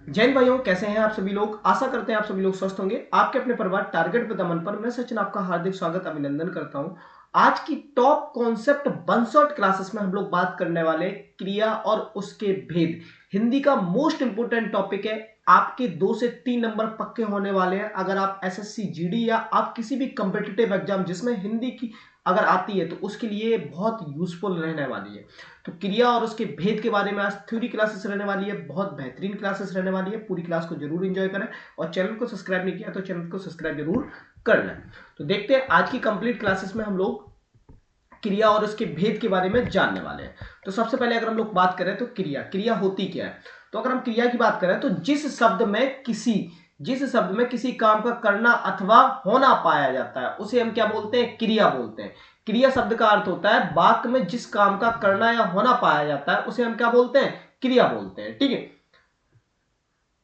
जय हिंद भाइयों, कैसे हैं आप सभी लोग। आशा करते हैं आप सभी लोग स्वस्थ होंगे। आपके अपने परिवार टारगेट पे दमन पर मैं सचिन आपका हार्दिक स्वागत अभिनंदन करता हूं। आज की top concept one shot classes में हम लोग बात करने वाले क्रिया और उसके भेद। हिंदी का मोस्ट इंपोर्टेंट टॉपिक है। आपके 2 से 3 नंबर पक्के होने वाले हैं अगर आप एसएससी जीडी या आप किसी भी कॉम्पिटिटिव एग्जाम जिसमें हिंदी की अगर आती है तो उसके लिए बहुत यूजफुल रहने वाली है। तो क्रिया और उसके भेद के बारे में आज थ्योरी क्लासेस रहने वाली है। बहुत बेहतरीन क्लासेस रहने वाली है। पूरी क्लास को जरूर एंजॉय करें और चैनल को सब्सक्राइब नहीं किया तो चैनल को सब्सक्राइब जरूर कर लें। तो देखते हैं आज की कंप्लीट क्लासेस में हम लोग क्रिया और उसके भेद के बारे में जानने वाले हैं। तो सबसे पहले अगर हम लोग बात करें तो क्रिया होती क्या है। तो अगर हम क्रिया की बात करें तो जिस शब्द में किसी काम का करना अथवा होना पाया जाता है उसे हम क्या बोलते हैं, क्रिया बोलते हैं। क्रिया शब्द का अर्थ होता है वाक्य में जिस काम का करना या होना पाया जाता है उसे हम क्या बोलते हैं, क्रिया बोलते हैं। ठीक है।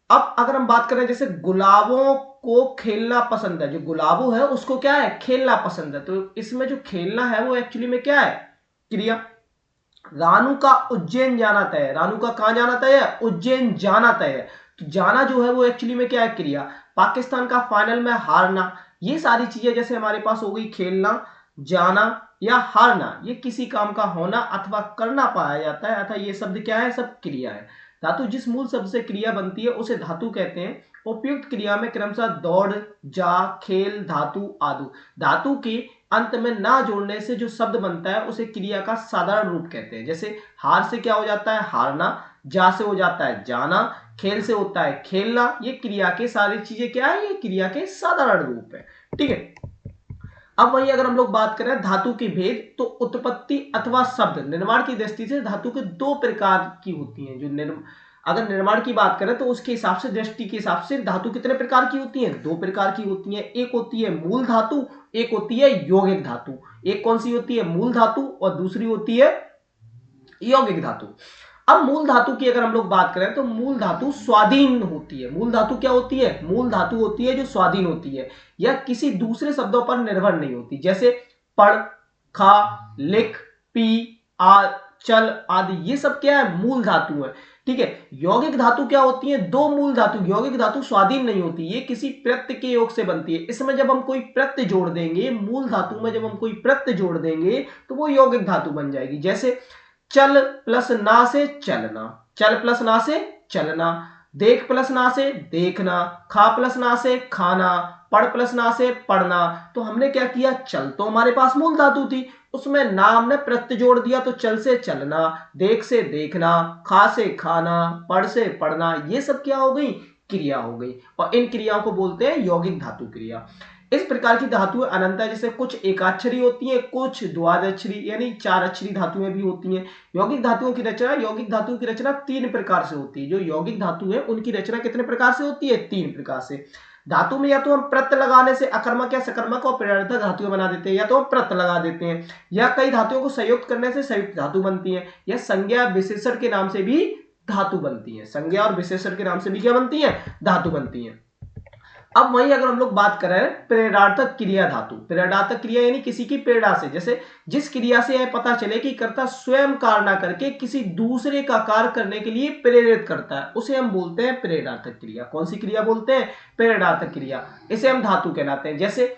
अब अगर हम बात करें जैसे गुलाबों को खेलना पसंद है, जो गुलाबो है उसको क्या है, खेलना पसंद है। तो इसमें जो खेलना है वो एक्चुअली में क्या है, क्रिया। रानू का उज्जैन जाना तय है। रानू का कहां जाना तय है, उज्जैन जाना तय है। तो जाना जो है वो एक्चुअली में क्या है, क्रिया। पाकिस्तान का फाइनल में हारना, ये सारी चीजें जैसे हमारे पास हो गई खेलना, जाना या हारना, ये किसी काम का होना अथवा करना पाया जाता है अथवा ये शब्द क्या है, सब क्रिया है। धातु जिस मूल शब्द से क्रिया बनती है उसे धातु कहते हैं। उपयुक्त क्रिया में क्रमशः दौड़, जा, खेल, धातु आदि। धातु के अंत में ना जोड़ने से जो शब्द बनता है उसे क्रिया का साधारण रूप कहते हैं। जैसे हार से क्या हो जाता है, हारना। जा से हो जाता है जाना। खेल से होता है खेलना। ये क्रिया के सारी चीजें क्या है, ये क्रिया के साधारण रूप है। ठीक है। अब वही अगर हम लोग बात करें धातु के भेद, तो उत्पत्ति अथवा शब्द निर्माण की दृष्टि से धातु के 2 प्रकार की होती हैं। अगर निर्माण की बात करें तो उसके हिसाब से, दृष्टि के हिसाब से धातु कितने प्रकार की होती हैं, 2 प्रकार की होती हैं। एक होती है मूल धातु, एक होती है यौगिक धातु। एक कौन सी होती है, मूल धातु, और दूसरी होती है यौगिक धातु। अब मूल धातु की अगर हम लोग बात करें तो मूल धातु स्वाधीन होती है। मूल धातु क्या होती है, मूल धातु होती है जो स्वाधीन होती है या किसी दूसरे शब्दों पर निर्भर नहीं होती। जैसे पढ़, खा, लिख, पी, आ, चल आदि, ये सब क्या है, मूल धातु है। ठीक है। यौगिक धातु क्या होती है, 2 मूल धातु। यौगिक धातु स्वाधीन नहीं होती, ये किसी प्रत्यय के योग से बनती है। इसमें जब हम कोई प्रत्यय जोड़ देंगे, मूल धातु में जब हम कोई प्रत्यय जोड़ देंगे तो वो यौगिक धातु बन जाएगी। जैसे चल प्लस ना से चलना, चल प्लस ना से चलना। देख प्लस ना से देखना, खा प्लस ना से खाना, पढ़ प्लस ना से पढ़ना। तो हमने क्या किया, चल तो हमारे पास मूल धातु थी, उसमें ना हमने प्रत्यय जोड़ दिया तो चल से चलना, देख से देखना, खा से खाना, पढ़ से पढ़ना, ये सब क्या हो गई, क्रिया हो गई। और इन क्रियाओं को बोलते हैं यौगिक धातु क्रिया। इस प्रकार की धातुएं अनंत है, जैसे कुछ एकाक्षरी होती हैं, कुछ द्वादक्षरी यानी 4 अक्षरी धातुएं भी होती हैं। यौगिक धातुओं की रचना, यौगिक धातुओं की रचना 3 प्रकार से होती है। जो यौगिक धातु है उनकी रचना कितने प्रकार से होती है, 3 प्रकार से। धातु में या तो हम प्रत्यय लगाने से अकर्मक या सकर्मक और प्रेरणार्थक धातुएं बना देते हैं, या तो हम प्रत्यय लगा देते हैं, या कई धातुओं को संयुक्त करने से संयुक्त धातु बनती है, या संज्ञा विशेषण के नाम से भी धातु बनती है। संज्ञा और विशेषण के नाम से भी क्या बनती है, धातु बनती है। अब वही अगर हम लोग बात करें प्रेरणार्थक क्रिया धातु, प्रेरणार्थक क्रिया यानी किसी की प्रेरणा से, जैसे जिस क्रिया से यह पता चले कि कर्ता स्वयं कार्य ना करके किसी दूसरे का कार्य करने के लिए प्रेरित करता है, उसे हम बोलते हैं प्रेरणार्थक क्रिया। कौन सी क्रिया बोलते हैं, प्रेरणार्थक क्रिया। इसे हम धातु कहलाते हैं। जैसे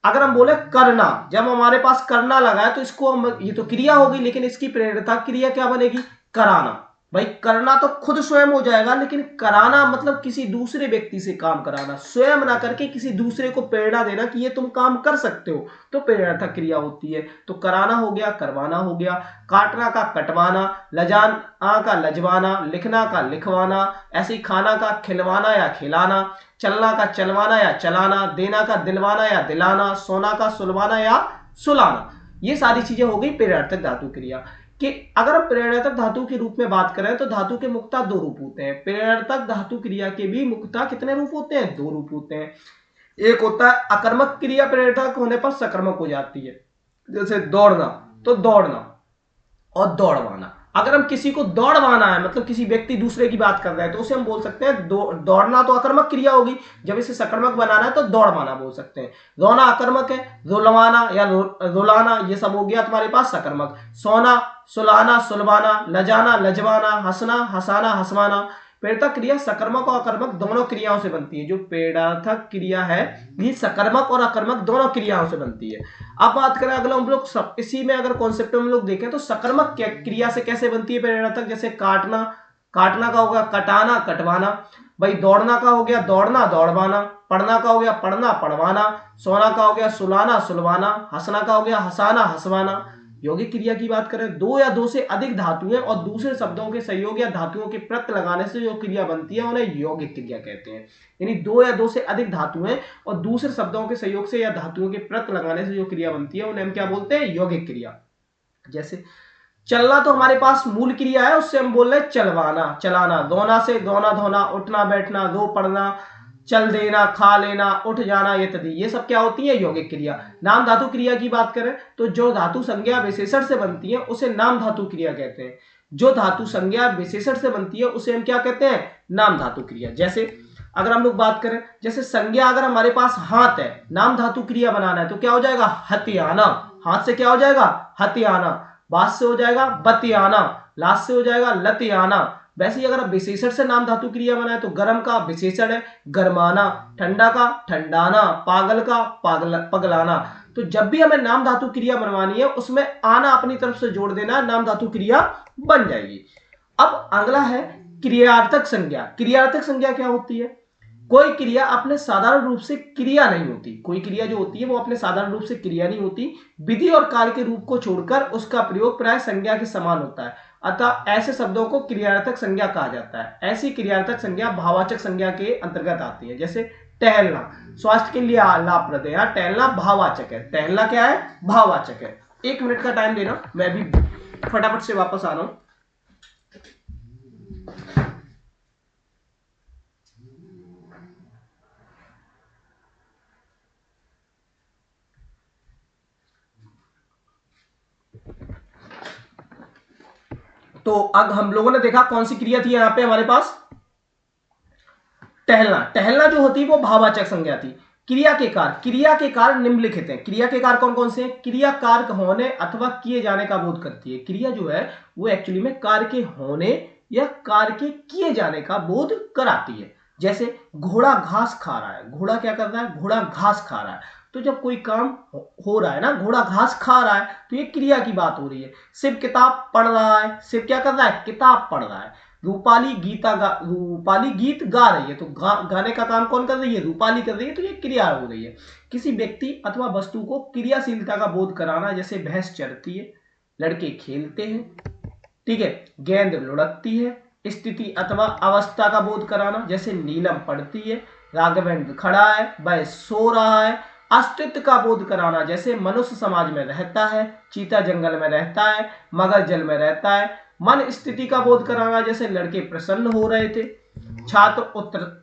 अगर हम बोले करना, जब हमारे पास करना लगा है तो इसको हम, ये तो क्रिया होगी, लेकिन इसकी प्रेरणार्थक क्रिया क्या बनेगी, कराना। भाई करना तो खुद स्वयं हो जाएगा, लेकिन कराना मतलब किसी दूसरे व्यक्ति से काम कराना, स्वयं ना करके किसी दूसरे को प्रेरणा देना कि ये तुम काम कर सकते हो, तो प्रेरणार्थक क्रिया होती है। तो कराना हो गया, करवाना हो गया। काटना का कटवाना, लजाना का लजवाना, लिखना का लिखवाना, ऐसे ही खाना का खिलवाना या खिलाना, चलना का चलवाना या चलाना, देना का दिलवाना या दिलाना, सोना का सुलवाना या सुलाना। ये सारी चीजें हो गई प्रेरणार्थक धातु क्रिया। कि अगर हम प्रेरणार्थक धातु के रूप में बात करें तो धातु के मुख्यतः 2 रूप होते हैं। प्रेरणार्थक धातु क्रिया के भी मुख्यतः कितने रूप होते हैं, 2 रूप होते हैं। एक होता है अकर्मक क्रिया, प्रेरणार्थक होने पर सकर्मक हो जाती है। जैसे दौड़ना, तो दौड़ना और दौड़वाना। अगर हम किसी को दौड़वाना है, मतलब किसी व्यक्ति दूसरे की बात कर रहे हैं, तो उसे हम बोल सकते हैं दौड़ना तो अकर्मक क्रिया होगी। जब इसे सकर्मक बनाना है तो दौड़वाना बोल सकते हैं। रोना अकर्मक है, रुलवाना या रुलाना ये सब हो गया तुम्हारे पास सकर्मक। सोना, सुलाना, सुलवाना, लजाना, लजवाना, हंसना, हंसाना, हंसवाना। प्रेरणार्थक क्रिया सकर्मक और अकर्मक दोनों क्रियाओं से बनती है। जो प्रेरणार्थक क्रिया है ये सकर्मक और अकर्मक दोनों क्रियाओं से बनती है। अब बात करें अगला हम लोग सब इसी में अगर कॉन्सेप्ट में हम लोग देखें तो सकर्मक क्रिया से कैसे बनती है प्रेरणार्थक, जैसे काटना, काटना का हो गया कटाना, कटवाना। भाई दौड़ना का हो गया दौड़ना, दौड़वाना। पढ़ना का हो गया पढ़ना, पढ़वाना। सोना का हो गया सुलाना, सुलवाना। हंसना का हो गया हंसाना, हंसवाना। यौगिक क्रिया की बात करें, दो या दो से अधिक धातुएं और दूसरे शब्दों के संयोग या धातुओं के प्रत्यय लगाने से जो क्रिया बनती है उन्हें यौगिक क्रिया कहते हैं। यानी दो या दो से अधिक धातुएं और दूसरे शब्दों के संयोग से या धातुओं के प्रत्यय लगाने से जो क्रिया बनती है उन्हें हम क्या बोलते हैं, यौगिक क्रिया। जैसे चलना तो हमारे पास मूल क्रिया है, उससे हम बोल रहे हैं चलवाना, चलाना। दोना से दोना धोना, उठना बैठना, दो पढ़ना, चल देना, खा लेना, उठ जाना इत्यादि, ये सब क्या होती है, यौगिक क्रिया। नाम धातु क्रिया की बात करें तो जो धातु संज्ञा विशेषण से बनती है उसे नाम धातु क्रिया कहते हैं। जो धातु संज्ञा विशेषण से बनती है उसे हम क्या कहते हैं, नाम धातु क्रिया। जैसे अगर हम लोग बात करें, जैसे संज्ञा अगर हमारे पास हाथ है, नाम धातु क्रिया बनाना है तो क्या हो जाएगा, हथियाना। हाथ से क्या हो जाएगा, हथियाना। बास से हो जाएगा बतियाना, लाश से हो जाएगा लतियाना। वैसे ही अगर विशेषण से नाम धातु क्रिया बनाए तो गर्म का विशेषण है गरमाना, ठंडा का ठंडाना, पागल का पगलाना। तो जब भी हमें नाम धातु क्रिया बनवानी है उसमें आना अपनी तरफ से जोड़ देना, नाम धातु क्रिया बन जाएगी। अब अगला है क्रियार्थक संज्ञा। क्रियार्थक संज्ञा क्या होती है, कोई क्रिया अपने साधारण रूप से क्रिया नहीं होती। कोई क्रिया जो होती है वो अपने साधारण रूप से क्रिया नहीं होती, विधि और काल के रूप को छोड़कर उसका प्रयोग प्राय संज्ञा के समान होता है। अतः ऐसे शब्दों को क्रियार्थक संज्ञा कहा जाता है। ऐसी क्रियार्थक संज्ञा भाववाचक संज्ञा के अंतर्गत आती है। जैसे टहलना स्वास्थ्य के लिए लाभप्रद है, टहलना भाववाचक है। टहलना क्या है, भाववाचक है। 1 मिनट का टाइम देना, मैं भी फटाफट से वापस आ रहा हूं। तो अब हम लोगों ने देखा कौन सी क्रिया थी यहां पे हमारे पास, टहलना। टहलना जो होती है वो भाववाचक संज्ञा थी। क्रिया के कार, क्रिया के कार निम्नलिखित हैं। क्रिया के कार कौन कौन से हैं, क्रिया कार होने अथवा किए जाने का बोध करती है। क्रिया जो है वो एक्चुअली में कार के होने या कार के किए जाने का बोध कराती है। जैसे घोड़ा घास खा रहा है, घोड़ा क्या कर रहा है, घोड़ा घास खा रहा है। तो जब कोई काम हो रहा है ना, घोड़ा घास खा रहा है, तो ये क्रिया की बात हो रही है। शिव किताब पढ़ रहा है, शिव क्या कर रहा है, किताब पढ़ रहा है। रूपाली रूपाली गीत गा रही है, तो गाने का काम कौन कर रही है, रूपाली कर रही है, तो ये क्रिया हो रही है। किसी व्यक्ति अथवा वस्तु को क्रियाशीलता का बोध कराना, जैसे भैंस चरती है, लड़के खेलते हैं, ठीक है, गेंद लुढ़कती है। स्थिति अथवा अवस्था का बोध कराना, जैसे नीलम पढ़ती है, राघवेंद्र खड़ा है, वह सो रहा है। अस्तित्व का बोध कराना, जैसे मनुष्य समाज में रहता है, चीता जंगल में रहता है, मगर जल में रहता है। मन स्थिति का बोध कराना, जैसे लड़के प्रसन्न हो रहे थे, छात्र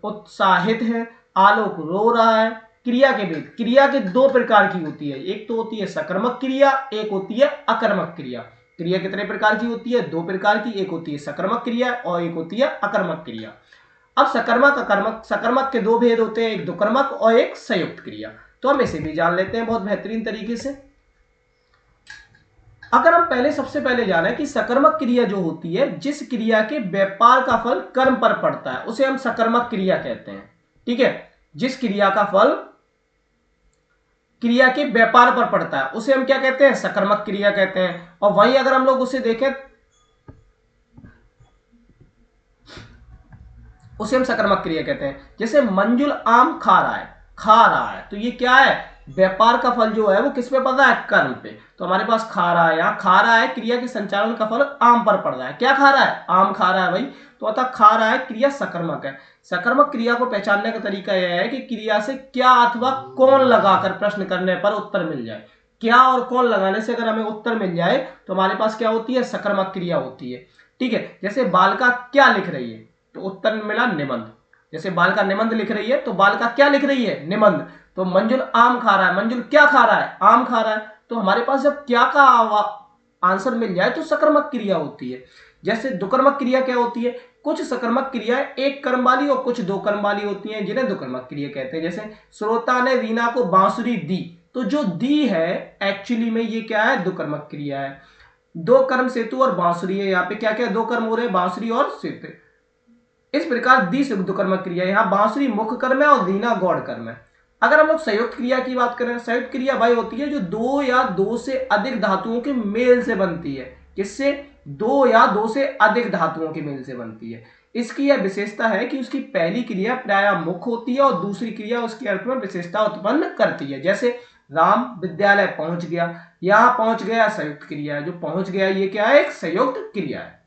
उत्साहित है, आलोक रो रहा है। क्रिया के भेद, क्रिया के 2 प्रकार की होती है, एक तो होती है सकर्मक क्रिया, एक होती है अकर्मक क्रिया। क्रिया कितने प्रकार की होती है, 2 प्रकार की, एक होती है सकर्मक क्रिया और एक होती है अकर्मक क्रिया। अब सकर्मक अकर्मक, सकर्मक के 2 भेद होते हैं, एक दुकर्मक और एक संयुक्त क्रिया। तो हम इसे भी जान लेते हैं बहुत बेहतरीन तरीके से। अगर हम सबसे पहले जाने कि सकर्मक क्रिया जो होती है, जिस क्रिया के व्यापार का फल कर्म पर पड़ता है उसे हम सकर्मक क्रिया कहते हैं, ठीक है। जिस क्रिया का फल क्रिया के व्यापार पर पड़ता है उसे हम क्या कहते हैं, सकर्मक क्रिया कहते हैं। और वहीं अगर हम लोग उसे देखें, उसे हम सकर्मक क्रिया कहते हैं। जैसे मंजुल आम खा रहा है, खा रहा है, तो ये क्या है, व्यापार का फल जो है वो किस पे पड़ रहा है, कर्म पे। तो हमारे पास खा रहा है, यहाँ खा रहा है, क्रिया के संचालन का फल आम पर पड़ रहा है। क्या खा रहा है, आम खा रहा है भाई, तो अतः खा रहा है क्रिया सकर्मक है। सकर्मक क्रिया को पहचानने का तरीका यह है कि क्रिया से क्या अथवा कौन लगाकर प्रश्न करने पर उत्तर मिल जाए। क्या और कौन लगाने से अगर हमें उत्तर मिल जाए तो हमारे पास क्या होती है, सकर्मक क्रिया होती है, ठीक है। जैसे बालिका क्या लिख रही है, तो उत्तर मिला निबंध। जैसे बालिका निबंध लिख रही है तो बालिका क्या लिख रही है, निबंध। तो मंजुल आम खा रहा है, मंजुल क्या खा रहा है, आम खा रहा है। तो हमारे पास जब क्या का आंसर मिल जाए तो सकर्मक क्रिया होती है। जैसे दुकर्मक क्रिया क्या होती है, कुछ सकर्मक क्रियाएं 1 कर्म वाली और कुछ 2 कर्म वाली होती हैं, जिन्हें दुकर्मक क्रिया कहते हैं। जैसे श्रोता ने रीना को बांसुरी दी, तो जो दी है एक्चुअली में ये क्या है, दुकर्मक क्रिया है। 2 कर्म सेतु और बांसुरी है, यहाँ पे क्या क्या 2 कर्म हो रहे हैं, बांसुरी और सेतु। इस प्रकार दी संयुक्त कर्मक क्रिया, यहाँ बांसुरी मुख्य कर्म है और दीना गौड़ कर्म है। अगर हम लोग संयुक्त क्रिया की बात करें, संयुक्त क्रिया भाई होती है जो दो या दो से अधिक धातुओं के मेल से बनती है। किससे? दो या दो से अधिक धातुओं के मेल से बनती है। इसकी यह विशेषता है कि उसकी पहली क्रिया प्रायः मुख्य होती है और दूसरी क्रिया उसके अर्थ में विशेषता उत्पन्न करती है। जैसे राम विद्यालय पहुंच गया, यहां पहुंच गया संयुक्त क्रिया है, जो पहुंच गया ये क्या है? एक संयुक्त क्रिया है।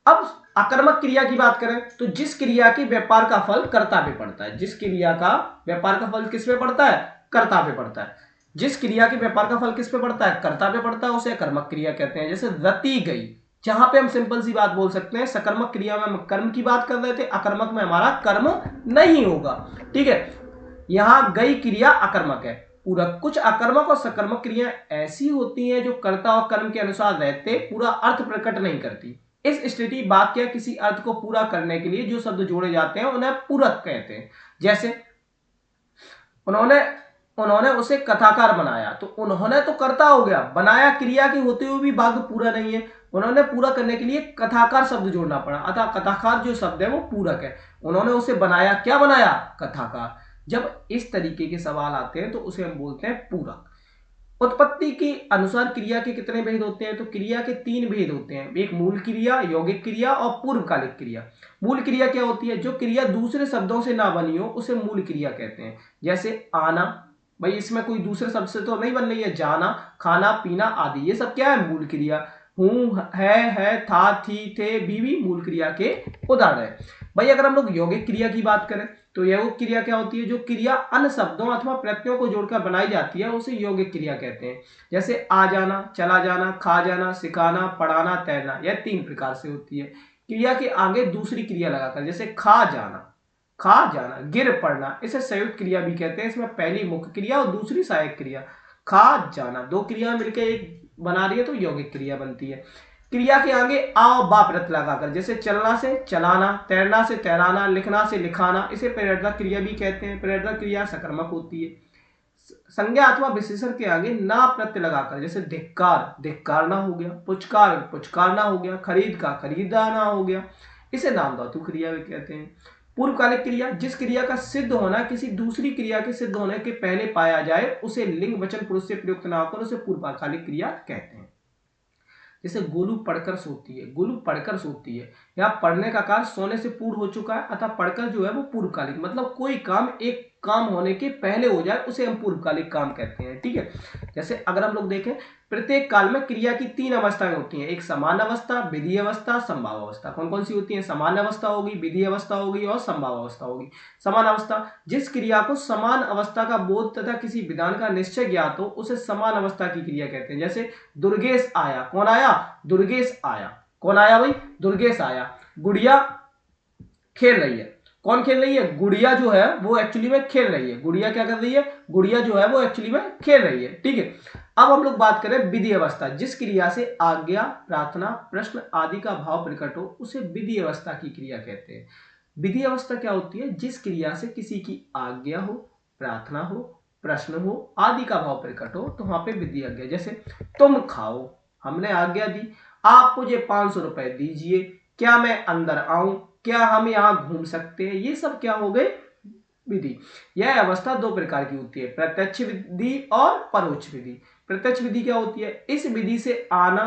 अब आकर्मक क्रिया की बात करें तो जिस क्रिया के व्यापार का फल कर्ता पे पड़ता है, जिस क्रिया का व्यापार का फल किस पे पड़ता है? कर्ता पे पड़ता है। जिस क्रिया के व्यापार का फल किस पे पड़ता है? कर्ता पे पड़ता है, उसे कर्मक क्रिया कहते हैं। जैसे रति गई, जहां पे हम सिंपल सी बात बोल सकते हैं, सकर्मक क्रिया में हम कर्म की बात कर रहे थे, अकर्मक में हमारा कर्म नहीं होगा। ठीक है, यहां गई क्रिया अकर्मक है पूरा। कुछ अकर्मक और सकर्मक क्रिया ऐसी होती हैं जो कर्ता और कर्म के अनुसार रहते पूरा अर्थ प्रकट नहीं करती। इस स्थिति वाक्य किसी अर्थ को पूरा करने के लिए जो शब्द जोड़े जाते हैं उन्हें पूरक कहते हैं। जैसे उन्होंने उसे कथाकार बनाया, तो उन्होंने तो कर्ता हो गया, बनाया क्रिया के होते हुए भी भाग पूरा नहीं है। उन्होंने पूरा करने के लिए कथाकार शब्द जोड़ना पड़ा, अतः कथाकार जो शब्द है वो पूरक है। उन्होंने उसे बनाया, क्या बनाया? कथाकार। जब इस तरीके के सवाल आते हैं तो उसे हम बोलते हैं पूरक। उत्पत्ति के अनुसार क्रिया के कितने भेद होते हैं? तो क्रिया के 3 भेद होते हैं, एक मूल क्रिया, यौगिक क्रिया और पूर्वकालिक क्रिया। मूल क्रिया क्या होती है? जो क्रिया दूसरे शब्दों से ना बनी हो उसे मूल क्रिया कहते हैं। जैसे आना, भाई इसमें कोई दूसरे शब्द से तो नहीं बन रही है, जाना, खाना, पीना आदि, ये सब क्या है? मूल क्रिया। हूं, है, था, थी, थे, बीवी मूल क्रिया के उदाहरण है। भाई अगर हम लोग यौगिक क्रिया की बात करें तो यौगिक क्रिया क्या होती है? जो क्रिया अन्य शब्दों अथवा प्रत्ययों को जोड़कर बनाई जाती है उसे यौगिक क्रिया कहते हैं। जैसे आ जाना, चला जाना, खा जाना, सिखाना, पढ़ाना, तैरना, यह 3 प्रकार से होती है। क्रिया के आगे दूसरी क्रिया लगाकर, जैसे खा जाना, गिर पड़ना, इसे संयुक्त क्रिया भी कहते हैं। इसमें पहली मुख्य क्रिया और दूसरी सहायक क्रिया। खा जाना, दो क्रिया मिलकर एक बना रही है तो यौगिक क्रिया बनती है। क्रिया के आगे आ और बा प्रत्यय लगाकर, जैसे चलना से चलाना, तैरना से तैराना, लिखना से लिखाना, इसे प्रेरणात्मक क्रिया भी कहते हैं। प्रेरणात्मक क्रिया सकर्मक होती है। संज्ञा अथवा विशेषण के आगे ना प्रत्यय लगाकर, जैसे धिक्कारना हो गया, पुचकारना हो गया, खरीदाना हो गया, इसे नाम धातु क्रिया भी कहते हैं। पूर्वकालिक क्रिया, जिस क्रिया का सिद्ध होना किसी दूसरी क्रिया के सिद्ध होने के पहले पाया जाए उसे लिंग वचन पुरुष से प्रयुक्त ना होकर उसे पूर्वकालिक क्रिया कहते हैं। जैसे गोलू पढ़कर सोती है, यहाँ पढ़ने का कार्य सोने से पूर्व हो चुका है, अतः पढ़कर जो है वो पूर्वकालिक, मतलब कोई काम एक काम होने के पहले हो जाए उसे हम पूर्वकालिक काम कहते हैं। ठीक है, जैसे अगर हम लोग देखें, प्रत्येक काल में क्रिया की 3 अवस्थाएं होती हैं, एक सामान्य अवस्था, विधि अवस्था, संभाव अवस्था। कौन कौन सी होती है? सामान्य अवस्था होगी, विधि अवस्था होगी और संभाव अवस्था होगी। समान अवस्था, जिस क्रिया को समान अवस्था का बोध तथा किसी विधान का निश्चय ज्ञात हो उसे समान अवस्था की क्रिया कहते हैं। जैसे दुर्गेश आया, कौन आया? दुर्गेश आया। कौन आया भाई? दुर्गेश आया। गुड़िया खेल रही है, कौन खेल रही है? गुड़िया जो है वो एक्चुअली में खेल रही है। गुड़िया क्या कर रही है? गुड़िया जो है वो एक्चुअली में खेल रही है। ठीक है, अब हम लोग बात करें विधि अवस्था, जिस क्रिया से आज्ञा, प्रार्थना, प्रश्न आदि का भाव प्रकट हो उसे विधि अवस्था की क्रिया कहते हैं। विधि अवस्था क्या होती है? जिस क्रिया से किसी की आज्ञा हो, प्रार्थना हो, प्रश्न हो आदि का भाव प्रकट हो तो वहां पे विधि आज्ञा। जैसे तुम खाओ, हमने आज्ञा दी, आप मुझे 500 रुपए दीजिए, क्या मैं अंदर आऊं, क्या हम यहाँ घूम सकते हैं, ये सब क्या हो गए? विधि। यह अवस्था 2 प्रकार की होती है, प्रत्यक्ष विधि और परोक्ष विधि। प्रत्यक्ष विधि क्या होती है? इस विधि से आना,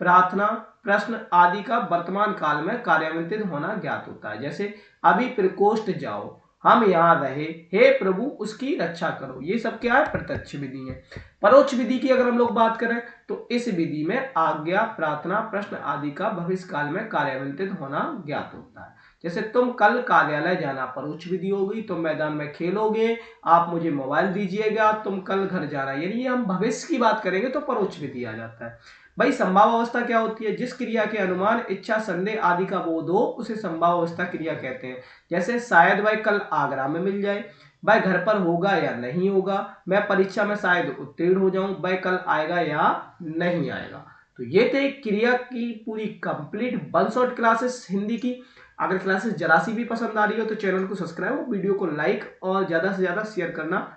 प्रार्थना, प्रश्न आदि का वर्तमान काल में कार्यान्वित होना ज्ञात होता है। जैसे अभी प्रकोष्ठ जाओ, हम यहाँ रहे, हे प्रभु उसकी रक्षा करो, ये सब क्या है? प्रत्यक्ष विधि है। परोक्ष विधि की अगर हम लोग बात करें तो इस विधि में आज्ञा, प्रार्थना, प्रश्न आदि का भविष्य काल में कार्यान्वित होना ज्ञात होता है। जैसे तुम कल कार्यालय जाना, परोक्ष विधि हो गई। तुम मैदान में खेलोगे, आप मुझे मोबाइल दीजिएगा, तुम कल घर जाना, यानी हम भविष्य की बात करेंगे तो परोक्ष विधि आ जाता है। भाई संभाव अवस्था क्या होती है? जिस क्रिया के अनुमान, इच्छा, संदेह आदि का बोध हो उसे संभाव अवस्था क्रिया कहते हैं। जैसे शायद वह कल आगरा में मिल जाए, वह घर पर होगा या नहीं होगा, मैं परीक्षा में शायद उत्तीर्ण हो जाऊं, वह कल आएगा या नहीं आएगा। तो ये थे क्रिया की पूरी complete one shot classes Hindi की। अगर क्लासेस जरा सी भी पसंद आ रही हो तो चैनल को सब्सक्राइब और वीडियो को लाइक और ज्यादा से ज्यादा शेयर करना